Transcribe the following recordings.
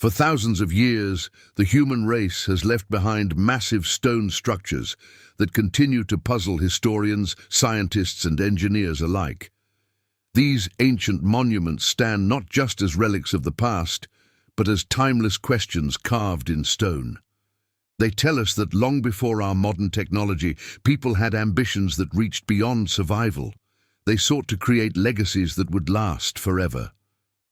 For thousands of years, the human race has left behind massive stone structures that continue to puzzle historians, scientists, and engineers alike. These ancient monuments stand not just as relics of the past, but as timeless questions carved in stone. They tell us that long before our modern technology, people had ambitions that reached beyond survival. They sought to create legacies that would last forever.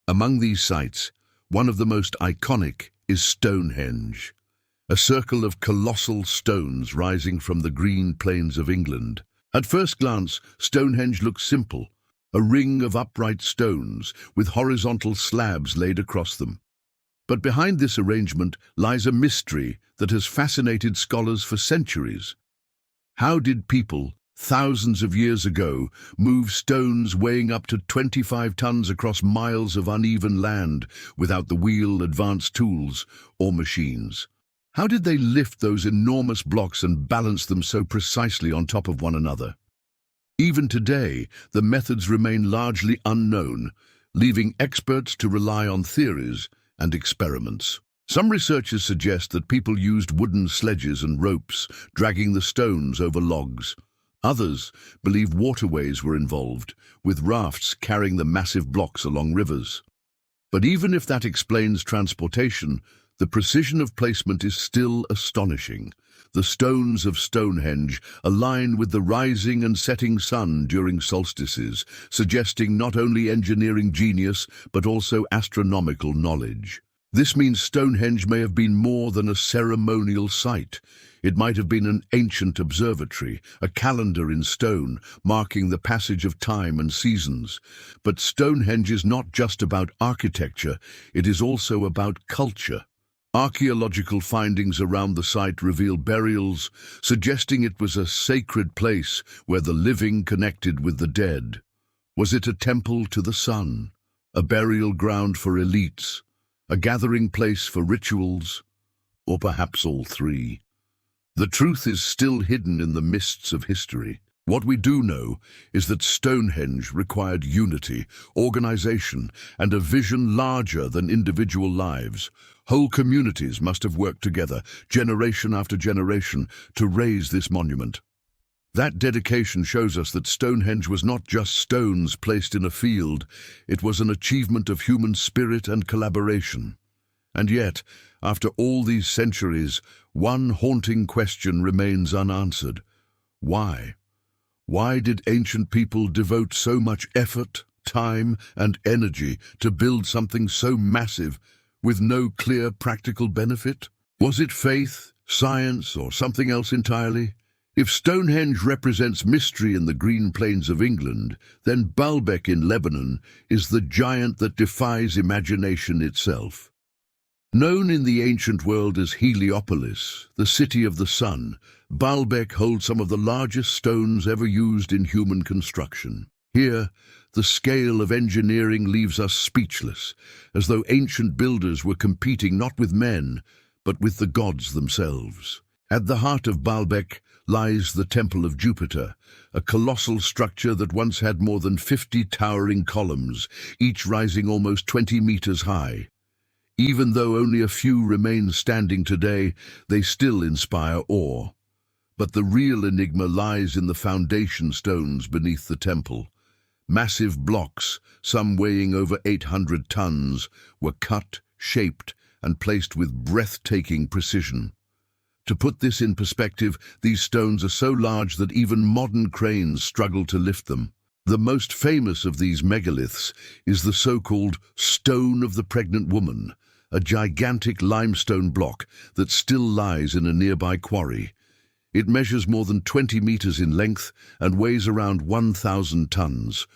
Among these sites, one of the most iconic is Stonehenge, a circle of colossal stones rising from the green plains of England. At first glance, Stonehenge looks simple, a ring of upright stones with horizontal slabs laid across them. But behind this arrangement lies a mystery that has fascinated scholars for centuries. How did people, thousands of years ago, move stones weighing up to 25 tons across miles of uneven land without the wheel, advanced tools, or machines? How did they lift those enormous blocks and balance them so precisely on top of one another? Even today, the methods remain largely unknown, leaving experts to rely on theories and experiments. Some researchers suggest that people used wooden sledges and ropes, dragging the stones over logs. Others believe waterways were involved, with rafts carrying the massive blocks along rivers. But even if that explains transportation, the precision of placement is still astonishing. The stones of Stonehenge align with the rising and setting sun during solstices, suggesting not only engineering genius, but also astronomical knowledge. This means Stonehenge may have been more than a ceremonial site. It might have been an ancient observatory, a calendar in stone, marking the passage of time and seasons. But Stonehenge is not just about architecture, it is also about culture. Archaeological findings around the site reveal burials, suggesting it was a sacred place where the living connected with the dead. Was it a temple to the sun, a burial ground for elites, a gathering place for rituals, or perhaps all three? The truth is still hidden in the mists of history. What we do know is that Stonehenge required unity, organization, and a vision larger than individual lives. Whole communities must have worked together, generation after generation, to raise this monument. That dedication shows us that Stonehenge was not just stones placed in a field, it was an achievement of human spirit and collaboration. And yet, after all these centuries, one haunting question remains unanswered. Why? Why did ancient people devote so much effort, time, and energy to build something so massive with no clear practical benefit? Was it faith, science, or something else entirely? If Stonehenge represents mystery in the green plains of England, then Baalbek in Lebanon is the giant that defies imagination itself. Known in the ancient world as Heliopolis, the city of the sun, Baalbek holds some of the largest stones ever used in human construction. Here, the scale of engineering leaves us speechless, as though ancient builders were competing not with men, but with the gods themselves. At the heart of Baalbek lies the Temple of Jupiter, a colossal structure that once had more than 50 towering columns, each rising almost 20 meters high. Even though only a few remain standing today, they still inspire awe. But the real enigma lies in the foundation stones beneath the temple. Massive blocks, some weighing over 800 tons, were cut, shaped, and placed with breathtaking precision. To put this in perspective, these stones are so large that even modern cranes struggle to lift them. The most famous of these megaliths is the so-called Stone of the Pregnant Woman, a gigantic limestone block that still lies in a nearby quarry. It measures more than 20 meters in length and weighs around 1,000 tons,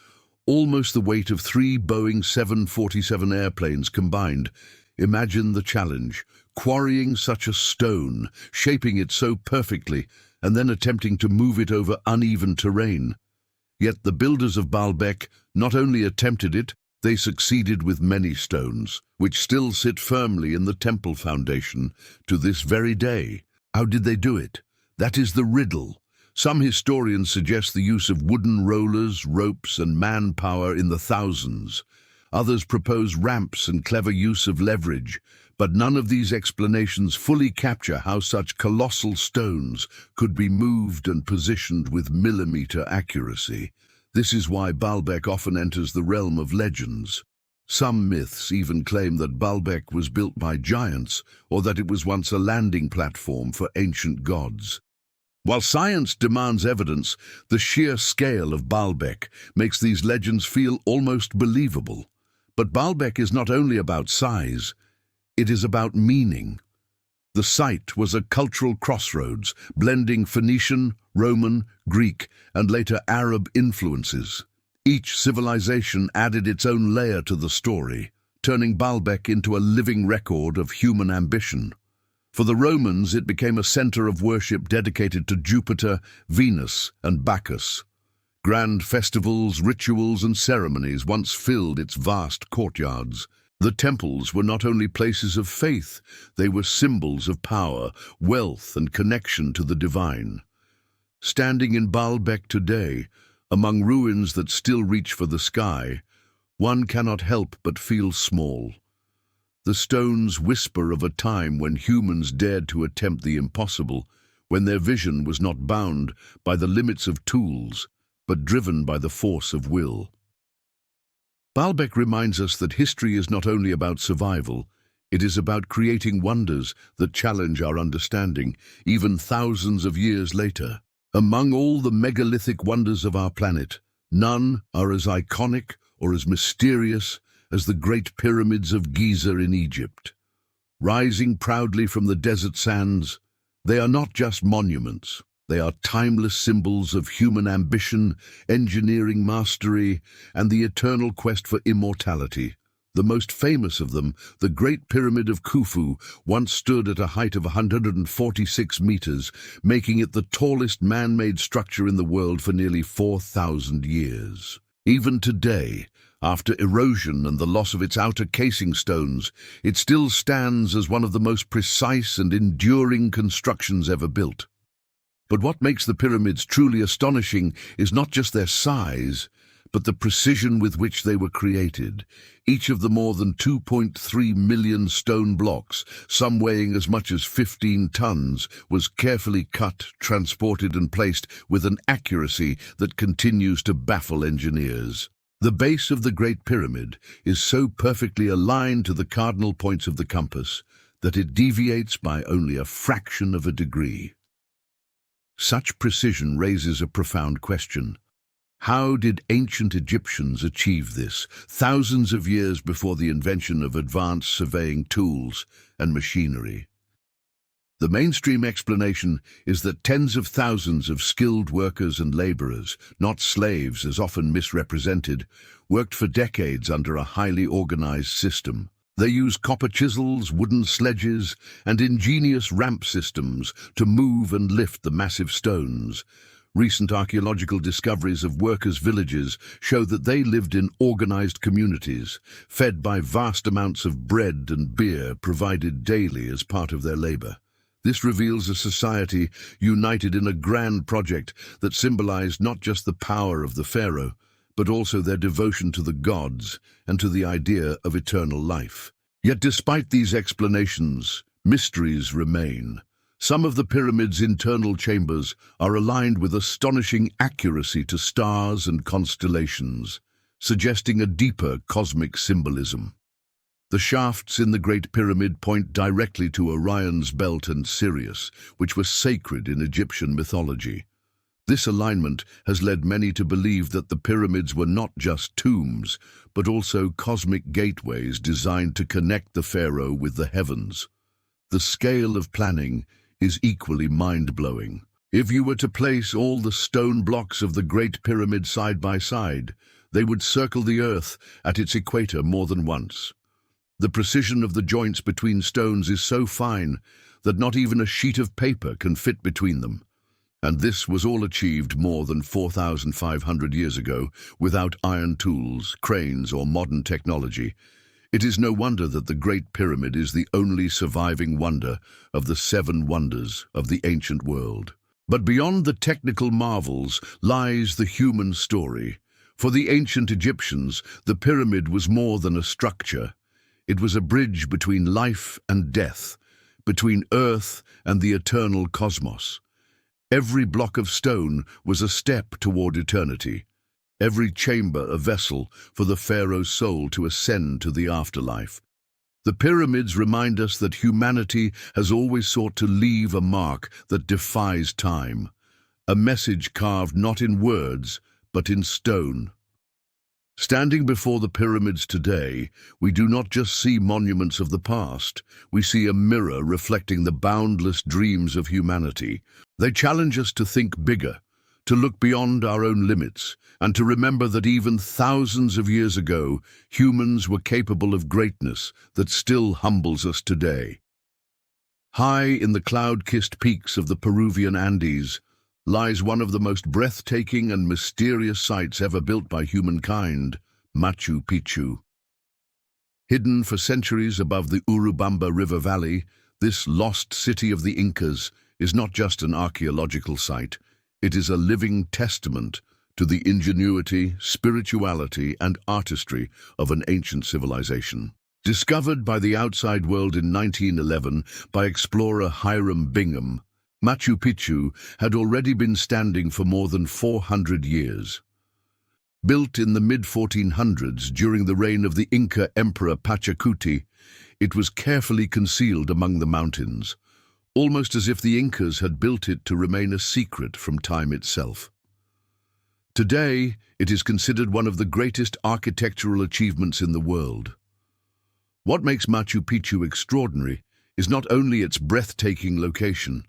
almost the weight of 3 Boeing 747 airplanes combined. Imagine the challenge, quarrying such a stone, shaping it so perfectly, and then attempting to move it over uneven terrain. Yet the builders of Baalbek not only attempted it, they succeeded with many stones, which still sit firmly in the temple foundation to this very day. How did they do it? That is the riddle. Some historians suggest the use of wooden rollers, ropes, and manpower in the thousands. Others propose ramps and clever use of leverage, but none of these explanations fully capture how such colossal stones could be moved and positioned with millimeter accuracy. This is why Baalbek often enters the realm of legends. Some myths even claim that Baalbek was built by giants or that it was once a landing platform for ancient gods. While science demands evidence, the sheer scale of Baalbek makes these legends feel almost believable. But Baalbek is not only about size, it is about meaning. The site was a cultural crossroads, blending Phoenician, Roman, Greek, and later Arab influences. Each civilization added its own layer to the story, turning Baalbek into a living record of human ambition. For the Romans, it became a center of worship dedicated to Jupiter, Venus, and Bacchus. Grand festivals, rituals, and ceremonies once filled its vast courtyards. The temples were not only places of faith, they were symbols of power, wealth, and connection to the divine. Standing in Baalbek today, among ruins that still reach for the sky, one cannot help but feel small. The stones whisper of a time when humans dared to attempt the impossible, when their vision was not bound by the limits of tools, but driven by the force of will. Baalbek reminds us that history is not only about survival, it is about creating wonders that challenge our understanding, even thousands of years later. Among all the megalithic wonders of our planet, none are as iconic or as mysterious as the Great Pyramids of Giza in Egypt. Rising proudly from the desert sands, they are not just monuments. They are timeless symbols of human ambition, engineering mastery, and the eternal quest for immortality. The most famous of them, the Great Pyramid of Khufu, once stood at a height of 146 meters, making it the tallest man-made structure in the world for nearly 4,000 years. Even today, after erosion and the loss of its outer casing stones, it still stands as one of the most precise and enduring constructions ever built. But what makes the pyramids truly astonishing is not just their size, but the precision with which they were created. Each of the more than 2.3 million stone blocks, some weighing as much as 15 tons, was carefully cut, transported and placed with an accuracy that continues to baffle engineers. The base of the Great Pyramid is so perfectly aligned to the cardinal points of the compass that it deviates by only a fraction of a degree. Such precision raises a profound question. How did ancient Egyptians achieve this, thousands of years before the invention of advanced surveying tools and machinery? The mainstream explanation is that tens of thousands of skilled workers and laborers, not slaves as often misrepresented, worked for decades under a highly organized system. They used copper chisels, wooden sledges, and ingenious ramp systems to move and lift the massive stones. Recent archaeological discoveries of workers' villages show that they lived in organized communities, fed by vast amounts of bread and beer provided daily as part of their labor. This reveals a society united in a grand project that symbolized not just the power of the pharaoh, but also their devotion to the gods and to the idea of eternal life. Yet despite these explanations, mysteries remain. Some of the pyramid's internal chambers are aligned with astonishing accuracy to stars and constellations, suggesting a deeper cosmic symbolism. The shafts in the Great Pyramid point directly to Orion's belt and Sirius, which were sacred in Egyptian mythology. This alignment has led many to believe that the pyramids were not just tombs, but also cosmic gateways designed to connect the pharaoh with the heavens. The scale of planning is equally mind-blowing. If you were to place all the stone blocks of the Great Pyramid side by side, they would circle the Earth at its equator more than once. The precision of the joints between stones is so fine that not even a sheet of paper can fit between them. And this was all achieved more than 4,500 years ago without iron tools, cranes, or modern technology. It is no wonder that the Great Pyramid is the only surviving wonder of the 7 wonders of the ancient world. But beyond the technical marvels lies the human story. For the ancient Egyptians, the pyramid was more than a structure. It was a bridge between life and death, between Earth and the eternal cosmos. Every block of stone was a step toward eternity, every chamber a vessel for the pharaoh's soul to ascend to the afterlife. The pyramids remind us that humanity has always sought to leave a mark that defies time, a message carved not in words, but in stone. Standing before the pyramids today, we do not just see monuments of the past, we see a mirror reflecting the boundless dreams of humanity. They challenge us to think bigger, to look beyond our own limits, and to remember that even thousands of years ago, humans were capable of greatness that still humbles us today. High in the cloud-kissed peaks of the Peruvian Andes lies one of the most breathtaking and mysterious sites ever built by humankind, Machu Picchu. Hidden for centuries above the Urubamba River Valley, this lost city of the Incas is not just an archaeological site, it is a living testament to the ingenuity, spirituality, and artistry of an ancient civilization. Discovered by the outside world in 1911 by explorer Hiram Bingham, Machu Picchu had already been standing for more than 400 years. Built in the mid-1400s during the reign of the Inca Emperor Pachacuti, it was carefully concealed among the mountains, almost as if the Incas had built it to remain a secret from time itself. Today, it is considered one of the greatest architectural achievements in the world. What makes Machu Picchu extraordinary is not only its breathtaking location,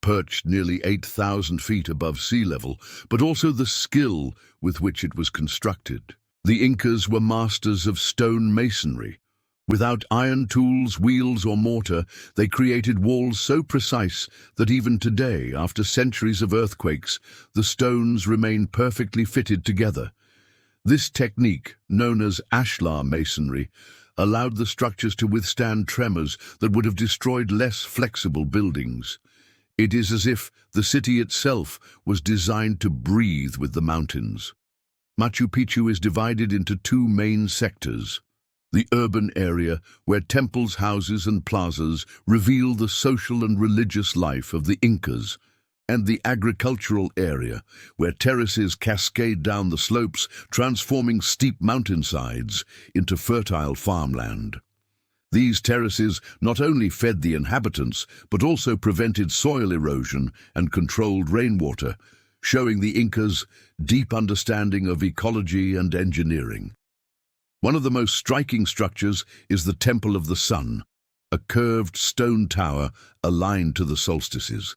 perched nearly 8,000 feet above sea level, but also the skill with which it was constructed. The Incas were masters of stone masonry. Without iron tools, wheels, or mortar, they created walls so precise that even today, after centuries of earthquakes, the stones remain perfectly fitted together. This technique, known as ashlar masonry, allowed the structures to withstand tremors that would have destroyed less flexible buildings. It is as if the city itself was designed to breathe with the mountains. Machu Picchu is divided into two main sectors: the urban area, where temples, houses, and plazas reveal the social and religious life of the Incas, and the agricultural area, where terraces cascade down the slopes, transforming steep mountainsides into fertile farmland. These terraces not only fed the inhabitants, but also prevented soil erosion and controlled rainwater, showing the Incas' deep understanding of ecology and engineering. One of the most striking structures is the Temple of the Sun, a curved stone tower aligned to the solstices.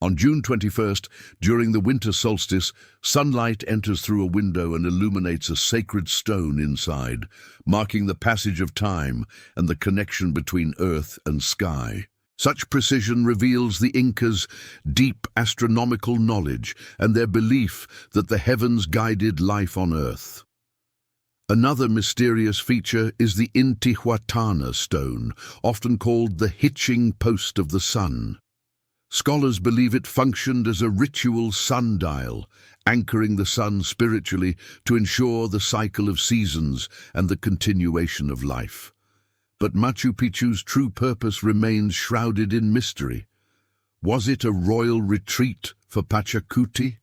On June 21st, during the winter solstice, sunlight enters through a window and illuminates a sacred stone inside, marking the passage of time and the connection between earth and sky. Such precision reveals the Incas' deep astronomical knowledge and their belief that the heavens guided life on earth. Another mysterious feature is the Intihuatana stone, often called the hitching post of the sun. Scholars believe it functioned as a ritual sundial, anchoring the sun spiritually to ensure the cycle of seasons and the continuation of life. But Machu Picchu's true purpose remains shrouded in mystery. Was it a royal retreat for Pachacuti,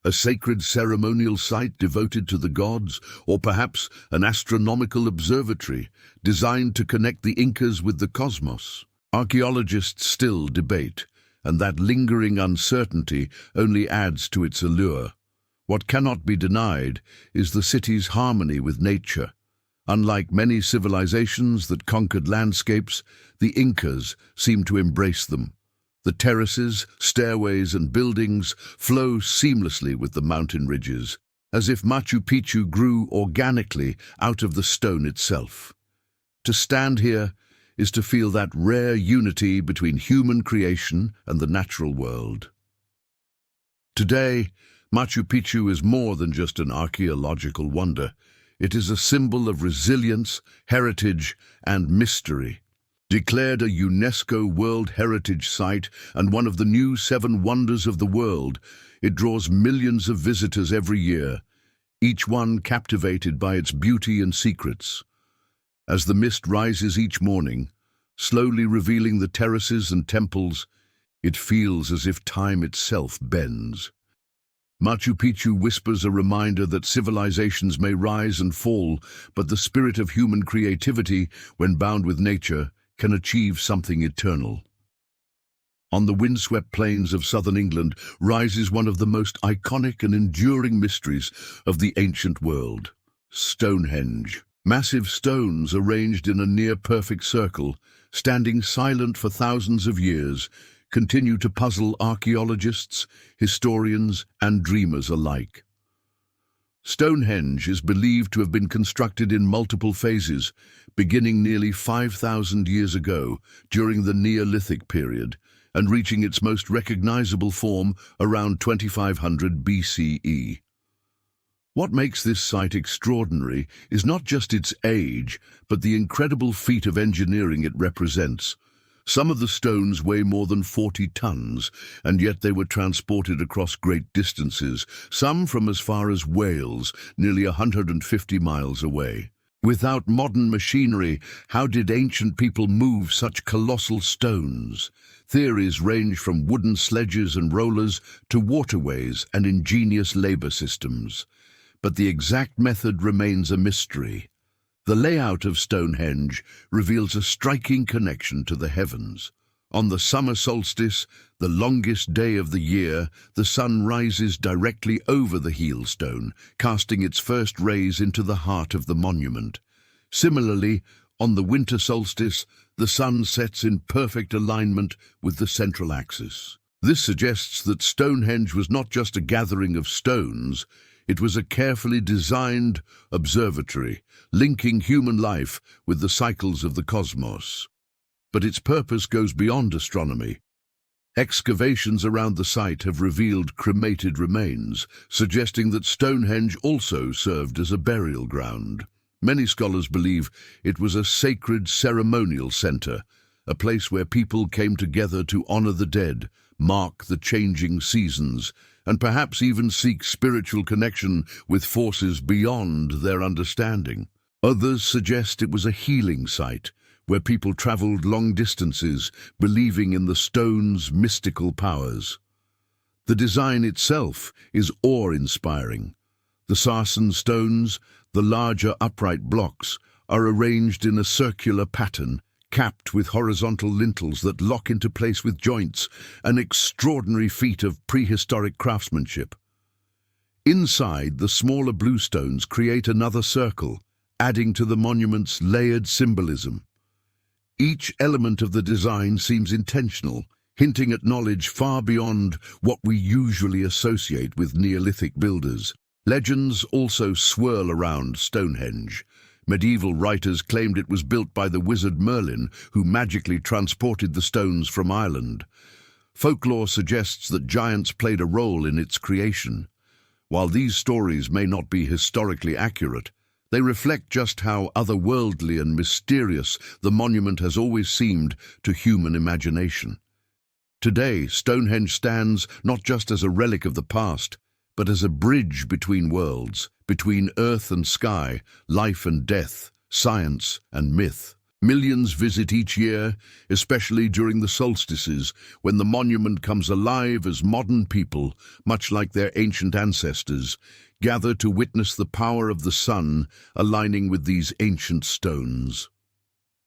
a sacred ceremonial site devoted to the gods, or perhaps an astronomical observatory designed to connect the Incas with the cosmos? Archaeologists still debate, and that lingering uncertainty only adds to its allure. What cannot be denied is the city's harmony with nature. Unlike many civilizations that conquered landscapes, the Incas seem to embrace them. The terraces, stairways, and buildings flow seamlessly with the mountain ridges, as if Machu Picchu grew organically out of the stone itself. To stand here is to feel that rare unity between human creation and the natural world. Today, Machu Picchu is more than just an archaeological wonder. It is a symbol of resilience, heritage, and mystery. Declared a UNESCO World Heritage Site and one of the new 7 wonders of the world, it draws millions of visitors every year. each one captivated by its beauty and secrets. As the mist rises each morning, slowly revealing the terraces and temples, it feels as if time itself bends. Machu Picchu whispers a reminder that civilizations may rise and fall, but the spirit of human creativity, when bound with nature, can achieve something eternal. On the windswept plains of southern England rises one of the most iconic and enduring mysteries of the ancient world, Stonehenge. Massive stones arranged in a near-perfect circle, standing silent for thousands of years, continue to puzzle archaeologists, historians, and dreamers alike. Stonehenge is believed to have been constructed in multiple phases, beginning nearly 5,000 years ago during the Neolithic period, and reaching its most recognizable form around 2500 BCE. What makes this site extraordinary is not just its age, but the incredible feat of engineering it represents. Some of the stones weigh more than 40 tons, and yet they were transported across great distances, some from as far as Wales, nearly 150 miles away. Without modern machinery, how did ancient people move such colossal stones? Theories range from wooden sledges and rollers to waterways and ingenious labor systems. But the exact method remains a mystery. The layout of Stonehenge reveals a striking connection to the heavens. On the summer solstice, the longest day of the year, the sun rises directly over the heelstone, casting its first rays into the heart of the monument. Similarly, on the winter solstice, the sun sets in perfect alignment with the central axis. This suggests that Stonehenge was not just a gathering of stones, it was a carefully designed observatory, linking human life with the cycles of the cosmos. But its purpose goes beyond astronomy. Excavations around the site have revealed cremated remains, suggesting that Stonehenge also served as a burial ground. Many scholars believe it was a sacred ceremonial center, a place where people came together to honor the dead, mark the changing seasons, and perhaps even seek spiritual connection with forces beyond their understanding. Others suggest it was a healing site, where people traveled long distances, believing in the stone's mystical powers. The design itself is awe-inspiring. The sarsen stones, the larger upright blocks, are arranged in a circular pattern, capped with horizontal lintels that lock into place with joints, an extraordinary feat of prehistoric craftsmanship. Inside, the smaller blue stones create another circle, adding to the monument's layered symbolism. Each element of the design seems intentional, hinting at knowledge far beyond what we usually associate with Neolithic builders. Legends also swirl around Stonehenge. Medieval writers claimed it was built by the wizard Merlin, who magically transported the stones from Ireland. Folklore suggests that giants played a role in its creation. While these stories may not be historically accurate, they reflect just how otherworldly and mysterious the monument has always seemed to human imagination. Today, Stonehenge stands not just as a relic of the past, but as a bridge between worlds, between earth and sky, life and death, science and myth. Millions visit each year, especially during the solstices, when the monument comes alive as modern people, much like their ancient ancestors, gather to witness the power of the sun aligning with these ancient stones.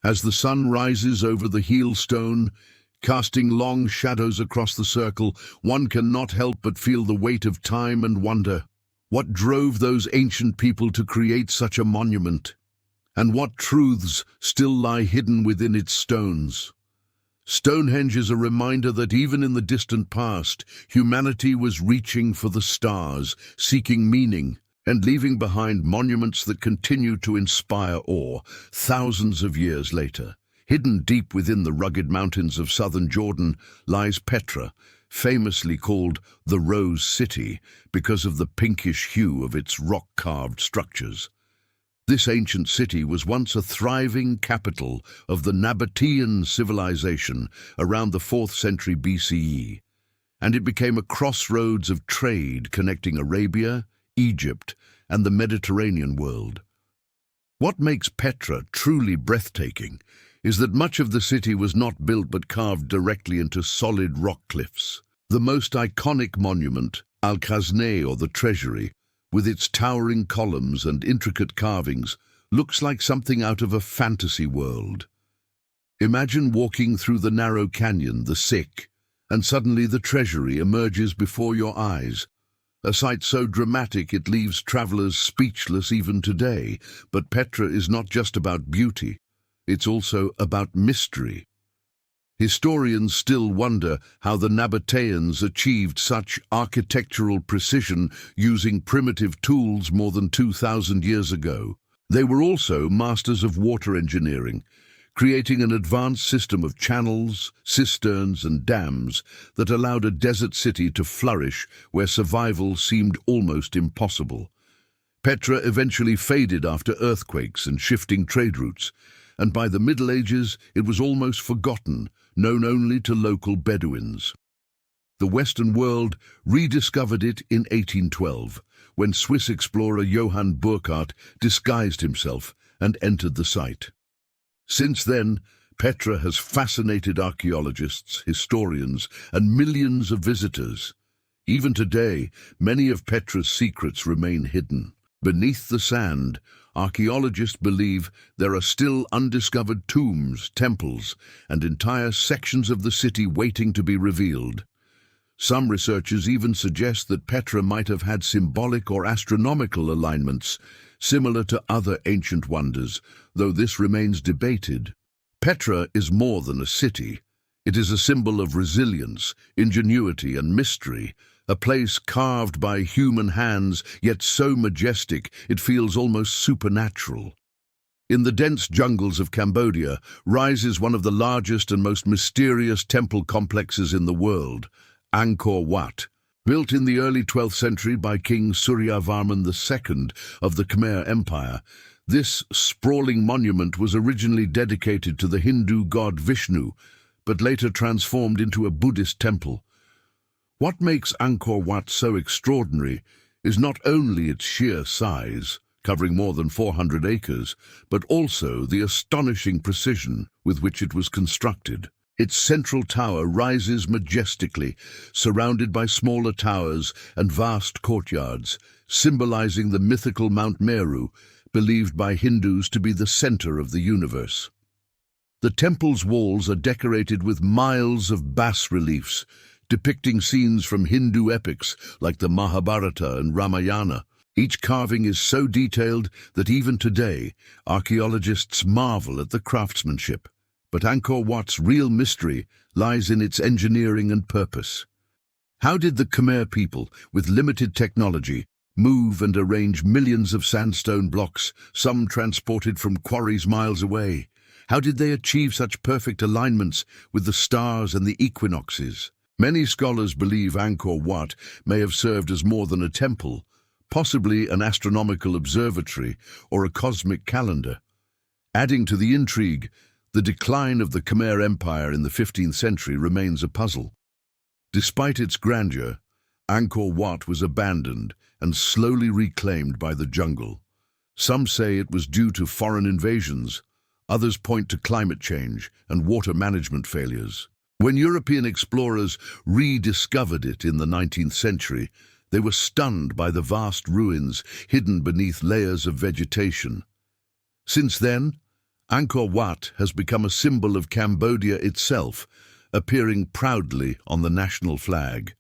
As the sun rises over the heelstone, casting long shadows across the circle, one cannot help but feel the weight of time and wonder. What drove those ancient people to create such a monument? And what truths still lie hidden within its stones? Stonehenge is a reminder that even in the distant past, humanity was reaching for the stars, seeking meaning, and leaving behind monuments that continue to inspire awe thousands of years later. Hidden deep within the rugged mountains of southern Jordan lies Petra, famously called the Rose City because of the pinkish hue of its rock-carved structures. This ancient city was once a thriving capital of the Nabatean civilization around the 4th century BCE, and it became a crossroads of trade connecting Arabia, Egypt, and the Mediterranean world. What makes Petra truly breathtaking is that much of the city was not built but carved directly into solid rock cliffs. The most iconic monument, Al-Khazneh, or the Treasury, with its towering columns and intricate carvings, looks like something out of a fantasy world. Imagine walking through the narrow canyon, the Sikh, and suddenly the Treasury emerges before your eyes. A sight so dramatic it leaves travelers speechless even today. But Petra is not just about beauty, it's also about mystery. Historians still wonder how the Nabateans achieved such architectural precision using primitive tools more than 2,000 years ago. They were also masters of water engineering, creating an advanced system of channels, cisterns, and dams that allowed a desert city to flourish where survival seemed almost impossible. Petra eventually faded after earthquakes and shifting trade routes, and by the Middle Ages it was almost forgotten, known only to local Bedouins. The Western world rediscovered it in 1812, when Swiss explorer Johann Burckhardt disguised himself and entered the site. Since then, Petra has fascinated archaeologists, historians, and millions of visitors. Even today, many of Petra's secrets remain hidden. Beneath the sand, archaeologists believe there are still undiscovered tombs, temples, and entire sections of the city waiting to be revealed. Some researchers even suggest that Petra might have had symbolic or astronomical alignments, similar to other ancient wonders, though this remains debated. Petra is more than a city. It is a symbol of resilience, ingenuity, and mystery, a place carved by human hands, yet so majestic it feels almost supernatural. In the dense jungles of Cambodia rises one of the largest and most mysterious temple complexes in the world, Angkor Wat. Built in the early 12th century by King Suryavarman II of the Khmer Empire, this sprawling monument was originally dedicated to the Hindu god Vishnu, but later transformed into a Buddhist temple. What makes Angkor Wat so extraordinary is not only its sheer size, covering more than 400 acres, but also the astonishing precision with which it was constructed. Its central tower rises majestically, surrounded by smaller towers and vast courtyards, symbolizing the mythical Mount Meru, believed by Hindus to be the center of the universe. The temple's walls are decorated with miles of bas-reliefs, depicting scenes from Hindu epics like the Mahabharata and Ramayana. Each carving is so detailed that even today, archaeologists marvel at the craftsmanship. But Angkor Wat's real mystery lies in its engineering and purpose. How did the Khmer people, with limited technology, move and arrange millions of sandstone blocks, some transported from quarries miles away? How did they achieve such perfect alignments with the stars and the equinoxes? Many scholars believe Angkor Wat may have served as more than a temple, possibly an astronomical observatory or a cosmic calendar. Adding to the intrigue, the decline of the Khmer Empire in the 15th century remains a puzzle. Despite its grandeur, Angkor Wat was abandoned and slowly reclaimed by the jungle. Some say it was due to foreign invasions, others point to climate change and water management failures. When European explorers rediscovered it in the 19th century, they were stunned by the vast ruins hidden beneath layers of vegetation. Since then, Angkor Wat has become a symbol of Cambodia itself, appearing proudly on the national flag.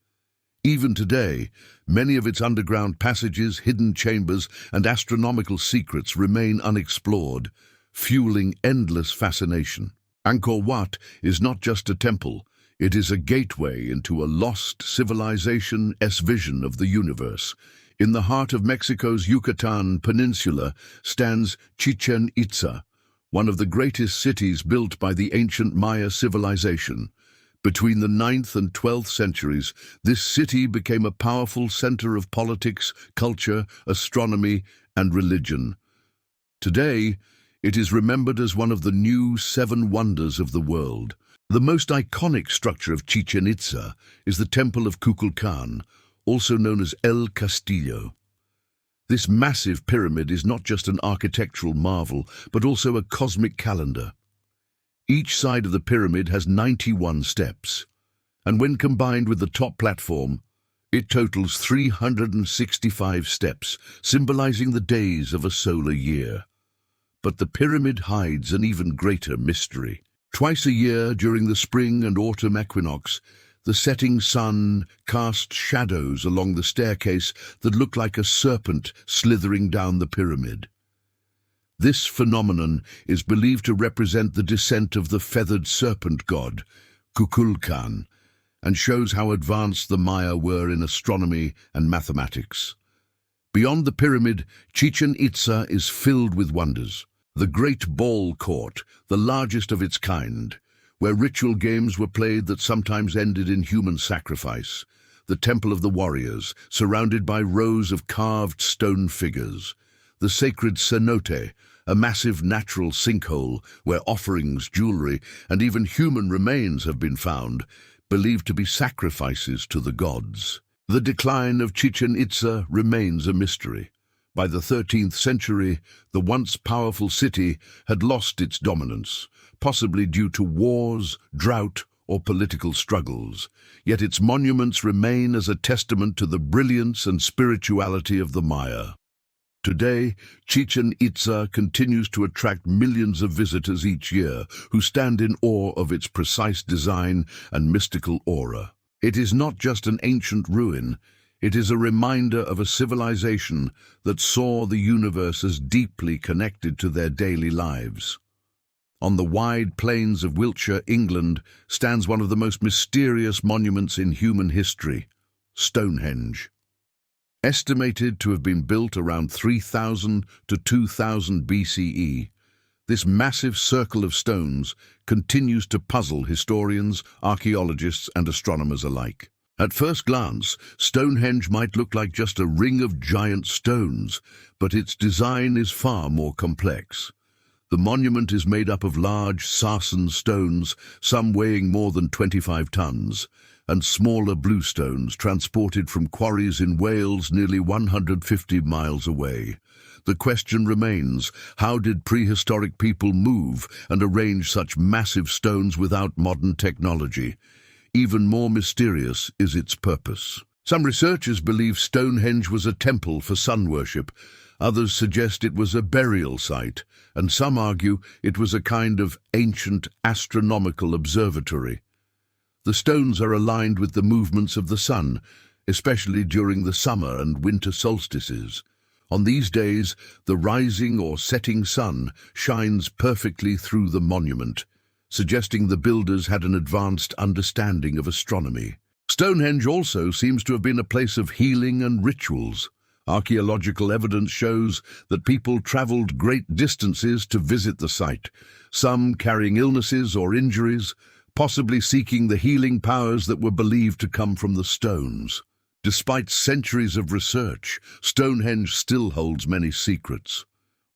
Even today, many of its underground passages, hidden chambers, and astronomical secrets remain unexplored, fueling endless fascination. Angkor Wat is not just a temple, it is a gateway into a lost civilization's vision of the universe. In the heart of Mexico's Yucatan Peninsula stands Chichen Itza, one of the greatest cities built by the ancient Maya civilization. Between the 9th and 12th centuries, this city became a powerful center of politics, culture, astronomy, and religion. Today, it is remembered as one of the new 7 wonders of the world. The most iconic structure of Chichen Itza is the Temple of Kukulkan, also known as El Castillo. This massive pyramid is not just an architectural marvel, but also a cosmic calendar. Each side of the pyramid has 91 steps, and when combined with the top platform, it totals 365 steps, symbolizing the days of a solar year. But the pyramid hides an even greater mystery. Twice a year, during the spring and autumn equinox, the setting sun casts shadows along the staircase that look like a serpent slithering down the pyramid. This phenomenon is believed to represent the descent of the feathered serpent god, Kukulkan, and shows how advanced the Maya were in astronomy and mathematics. Beyond the pyramid, Chichen Itza is filled with wonders. The Great Ball Court, the largest of its kind, where ritual games were played that sometimes ended in human sacrifice. The Temple of the Warriors, surrounded by rows of carved stone figures. The sacred cenote, a massive natural sinkhole where offerings, jewelry, and even human remains have been found, believed to be sacrifices to the gods. The decline of Chichen Itza remains a mystery. By the 13th century, the once powerful city had lost its dominance, possibly due to wars, drought, or political struggles. Yet its monuments remain as a testament to the brilliance and spirituality of the Maya. Today, Chichen Itza continues to attract millions of visitors each year who stand in awe of its precise design and mystical aura. It is not just an ancient ruin. It is a reminder of a civilization that saw the universe as deeply connected to their daily lives. On the wide plains of Wiltshire, England, stands one of the most mysterious monuments in human history, Stonehenge. Estimated to have been built around 3000 to 2000 BCE, this massive circle of stones continues to puzzle historians, archaeologists, and astronomers alike. At first glance, Stonehenge might look like just a ring of giant stones, but its design is far more complex. The monument is made up of large sarsen stones, some weighing more than 25 tons, and smaller bluestones transported from quarries in Wales nearly 150 miles away. The question remains, how did prehistoric people move and arrange such massive stones without modern technology? Even more mysterious is its purpose. Some researchers believe Stonehenge was a temple for sun worship. Others suggest it was a burial site, and some argue it was a kind of ancient astronomical observatory. The stones are aligned with the movements of the sun, especially during the summer and winter solstices. On these days, the rising or setting sun shines perfectly through the monument, suggesting the builders had an advanced understanding of astronomy. Stonehenge also seems to have been a place of healing and rituals. Archaeological evidence shows that people traveled great distances to visit the site, some carrying illnesses or injuries, possibly seeking the healing powers that were believed to come from the stones. Despite centuries of research, Stonehenge still holds many secrets.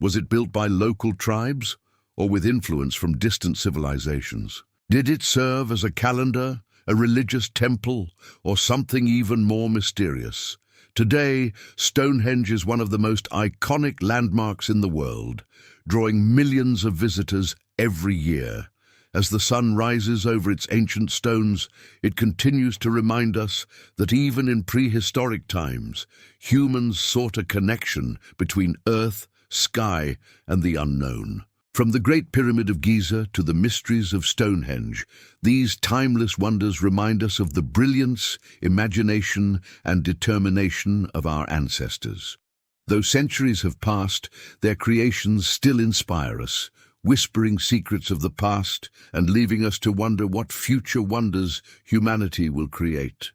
Was it built by local tribes, or with influence from distant civilizations? Did it serve as a calendar, a religious temple, or something even more mysterious? Today, Stonehenge is one of the most iconic landmarks in the world, drawing millions of visitors every year. As the sun rises over its ancient stones, it continues to remind us that even in prehistoric times, humans sought a connection between earth, sky, and the unknown. From the Great Pyramid of Giza to the mysteries of Stonehenge, these timeless wonders remind us of the brilliance, imagination, and determination of our ancestors. Though centuries have passed, their creations still inspire us, whispering secrets of the past and leaving us to wonder what future wonders humanity will create.